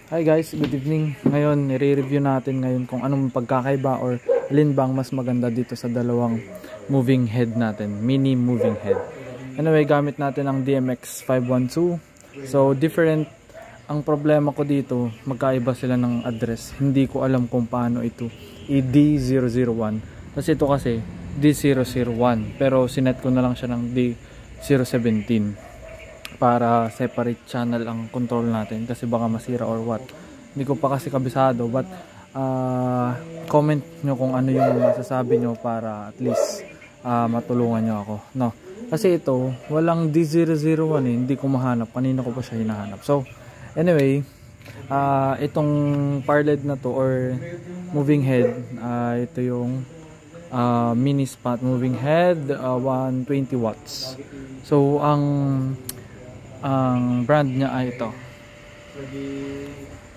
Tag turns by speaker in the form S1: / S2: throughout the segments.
S1: Hi guys, good evening. Ngayon, i-review natin ngayon kung anong pagkakaiba or alin bang mas maganda dito sa dalawang moving head natin, mini moving head. Anyway, gamit natin ang DMX 512. So, different ang problema ko dito, magkaiba sila ng address. Hindi ko alam kung paano ito D001. Kasi ito kasi D001, pero sinet ko na lang siya ng D017. Para separate channel ang control natin kasi baka masira or what. Hindi ko pa kasi kabisado, but comment nyo kung ano yung masasabi nyo para at least matulungan nyo ako, no? Kasi ito walang D001 hindi ko mahanap, kanina ko pa siya hinahanap. So anyway, itong parled na to or moving head, ito yung mini spot moving head, 120 watts. So ang brand niya ay ito.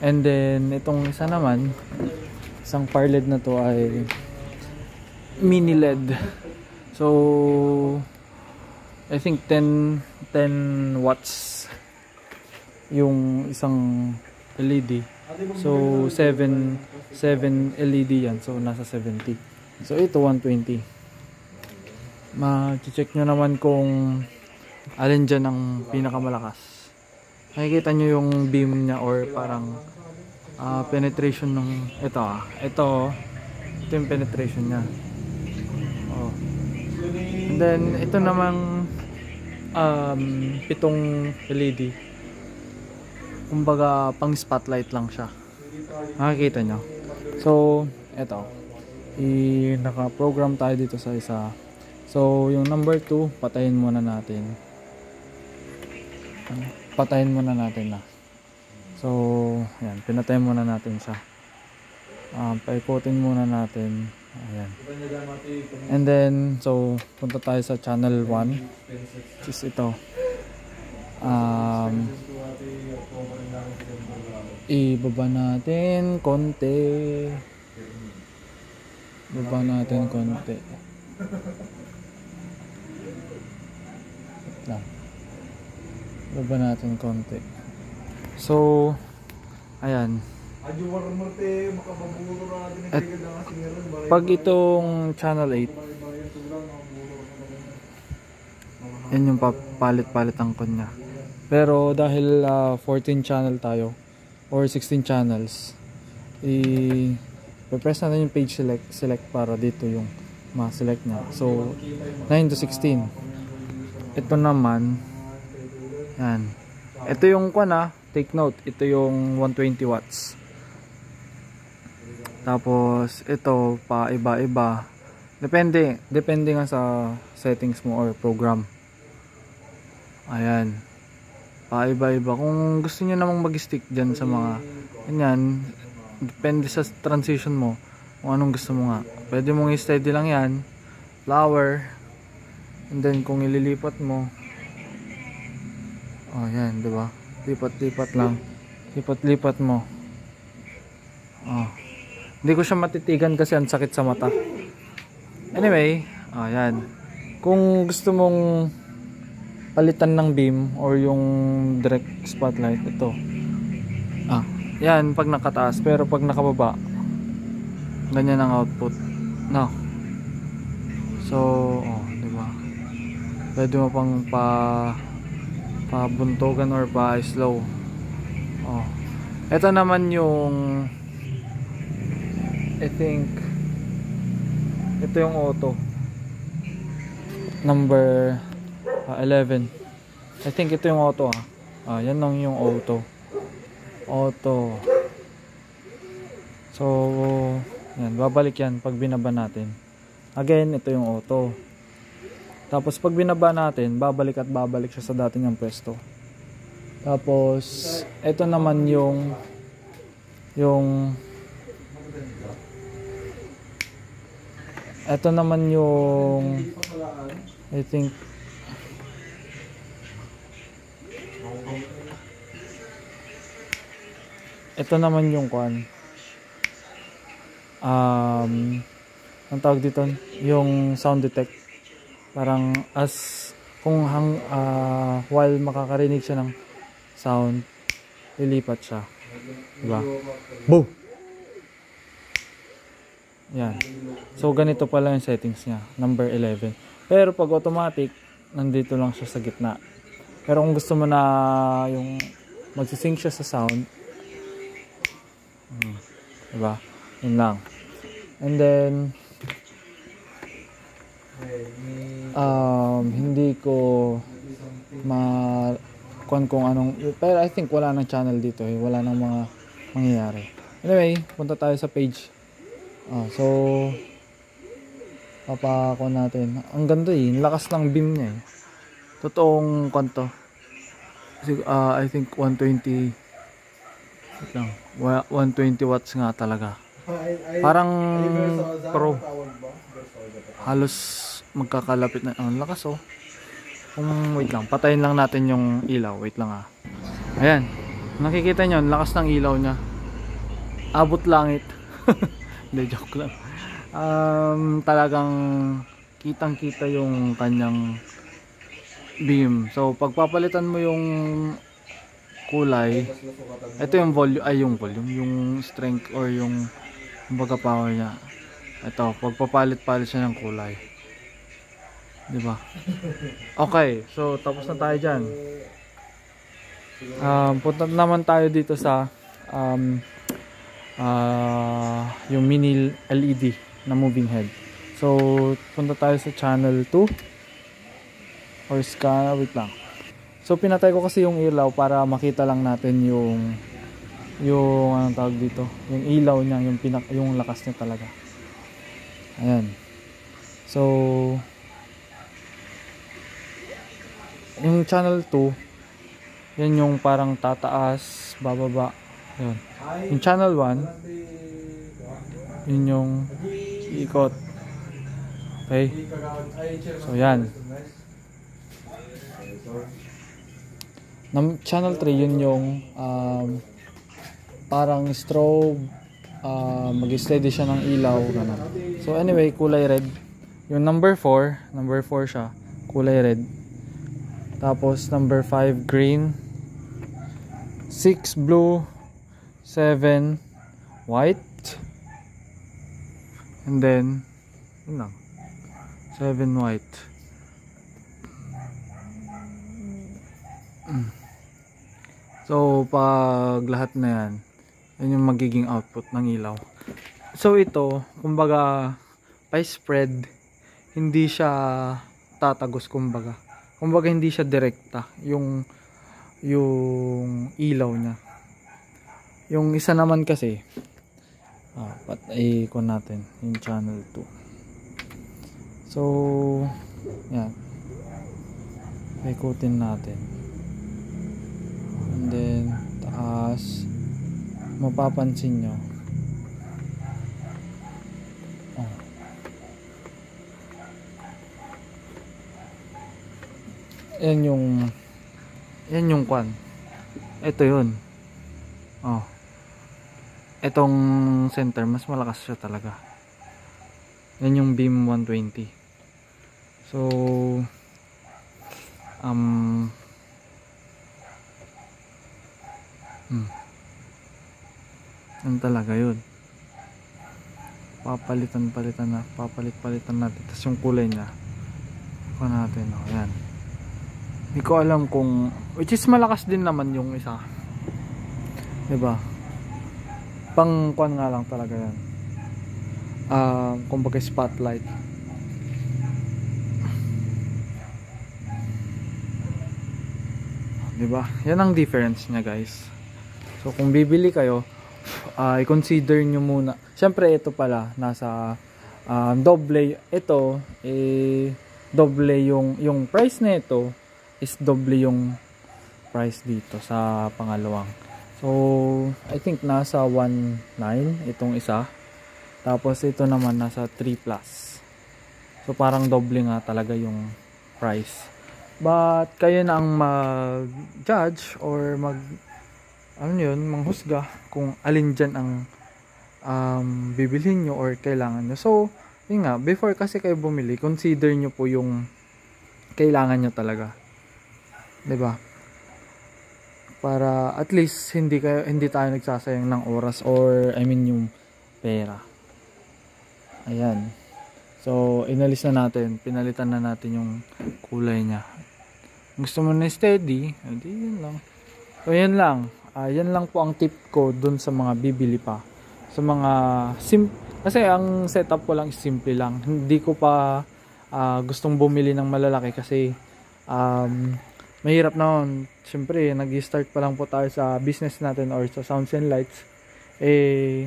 S1: And then itong isa naman, isang parled na to ay mini LED. So I think 10 watts yung isang LED. So 7 LED yan. So nasa 70. So ito 120. Ma-check nyo naman kung alin dyan ang pinakamalakas. Nakikita nyo yung beam niya or parang penetration ng ito yung penetration niya. And then ito namang 7 LED, kumbaga pang spotlight lang siya. Nakikita nyo. So ito, naka-program tayo dito sa isa. So yung number 2 patayin muna natin. Na. So ayan, pinatayin muna natin siya. Paikutin muna natin. Ayan. And then so punta tayo sa channel 1, which is ito. Ibaba natin konti. Baba natin konti. So ayan. At pag itong channel 8, yan yung papalit-palit ang kanya. Pero dahil 14 channel tayo or 16 channels, i-press natin yung page select para dito yung ma-select niya. So 9 to 16. Ito naman, yan. Ito yung take note, ito yung 120 watts. Tapos ito pa iba-iba. Depende nga sa settings mo or program. Ayan. Pa iba-iba. Kung gusto niyo namang mag-stick diyan sa mga ganyan, depende sa transition mo kung anong gusto mo nga. Pwede mong i-steady lang 'yan. Flower. And then kung ililipat mo, yan, 'di ba? Lipat-lipat lang. Lipat-lipat mo. Hindi ko siya matitigan kasi ang sakit sa mata. Anyway, yan. Kung gusto mong palitan ng beam or yung direct spotlight, ito. Yan pag nakataas, pero pag nakababa, ganyan ang output. No. So, 'di ba? Pwede mo pang pabuntogan or pa-slow. Ito naman yung I think ito yung auto number 11. I think ito yung auto yan lang yung auto. So yan, babalik yan pag binaba natin. Again, ito yung auto. Tapos pag binaba natin, babalik siya sa dati niyang pwesto. Tapos ito naman yung ito naman yung I think ito naman yung ang tawag dito, yung sound detect. Parang kung while makakarinig siya ng sound, lilipat siya. Diba? Boom! Yan. So, ganito pala yung settings niya. Number 11. Pero pag automatic, nandito lang siya sa gitna. Pero kung gusto mo na yung magsisync siya sa sound, diba? Yun lang. And then, hindi ko kung anong, pero I think wala nang channel dito eh. Wala nang mga mangyayari. Anyway, punta tayo sa page. So, papako natin. Ang ganda eh. Lakas ng beam niya eh. Totoong kanto. I think 120 wait lang, 120 watts nga talaga. Parang pro. Halos magkakalapit na. Ang lakas oh. Wait lang, patayin lang natin yung ilaw. Wait lang ah. Ayan. Nakikita nyo, lakas ng ilaw niya. Abot langit. Hindi, joke lang. Talagang kitang kita yung kanyang beam. So pagpapalitan mo yung kulay, ito yung volume, yung strength or yung kumbaga power niya. Ito, pagpapalit-palit siya ng kulay. Diba? Okay, so tapos na tayo dyan. Punta naman tayo dito sa yung mini LED na moving head. So punta tayo sa channel 2 or scan, wait lang. So pinatay ko kasi yung ilaw para makita lang natin yung anong tawag dito, yung ilaw niya, yung lakas niya talaga. Ayan. So yung channel 2, yan yung parang tataas, bababa. Ayan. Yung channel 1, yun yung ikot. Okay? So yan. Channel 3, yun yung parang strobe, mag-steady siya ng ilaw, ganun. So anyway, kulay red. Yung number 4 siya, kulay red. Tapos number 5 green, 6 blue, 7 white, and then yun lang, 7 white. So pag lahat na yan, yun yung magiging output ng ilaw. So ito, kumbaga pa-spread, hindi siya tatagos, kumbaga hindi siya direkta yung ilaw niya. Yung isa naman kasi, patay ko natin yung channel 2. So yan, ikutin natin, and then taas, mapapansin nyo yan yung kwan, ito yun, itong center mas malakas siya talaga. Yan yung beam 120. So yan talaga yun. Papalit-palitan natin. Tapos yung kulay niya, natin, yan. Hindi ko alam kung, which is malakas din naman yung isa, diba? Pang kwan nga lang talaga yan, kumbaga spotlight. Diba? Yan ang difference niya, guys. So kung bibili kayo, i-consider nyo muna. Syempre ito pala nasa doble. Ito doble yung price na ito is doble yung price dito sa pangalawang. So I think nasa 1.9 itong isa. Tapos ito naman nasa 3 plus. So parang doble nga talaga yung price. But kayo na ang mag-judge or manghusga kung alin dyan ang bibilhin nyo or kailangan nyo. So yun nga, before kasi kayo bumili, consider nyo po yung kailangan nyo talaga, diba? para at least hindi tayo nagsasayang ng oras, or I mean yung pera. Ayan. So inalis na natin, pinalitan na natin yung kulay niya. Gusto mo na steady, hindi, yun lang. So yan lang. Yan lang po ang tip ko dun sa mga bibili pa. Sa mga kasi ang setup ko lang is simple lang. Hindi ko pa gustong bumili ng malalaki kasi mahirap na nun. Siyempre, nag-start pa lang po tayo sa business natin or sa sounds and lights.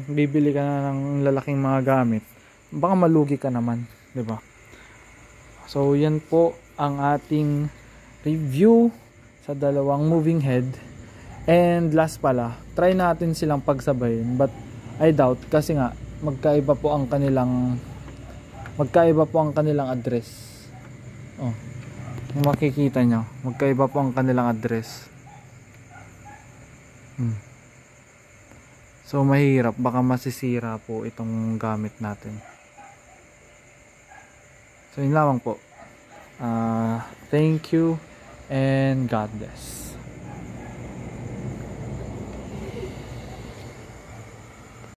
S1: Bibili ka na ng lalaking mga gamit. Baka malugi ka naman, 'di ba? So, yan po ang ating review sa dalawang moving head. And last pala, try natin silang pagsabayin, but I doubt kasi nga magkaiba po ang kanilang address. Oh. Kung makikita nyo, magkaiba po ang kanilang address. So mahirap, baka masisira po itong gamit natin. So yun lamang po. Thank you and God bless.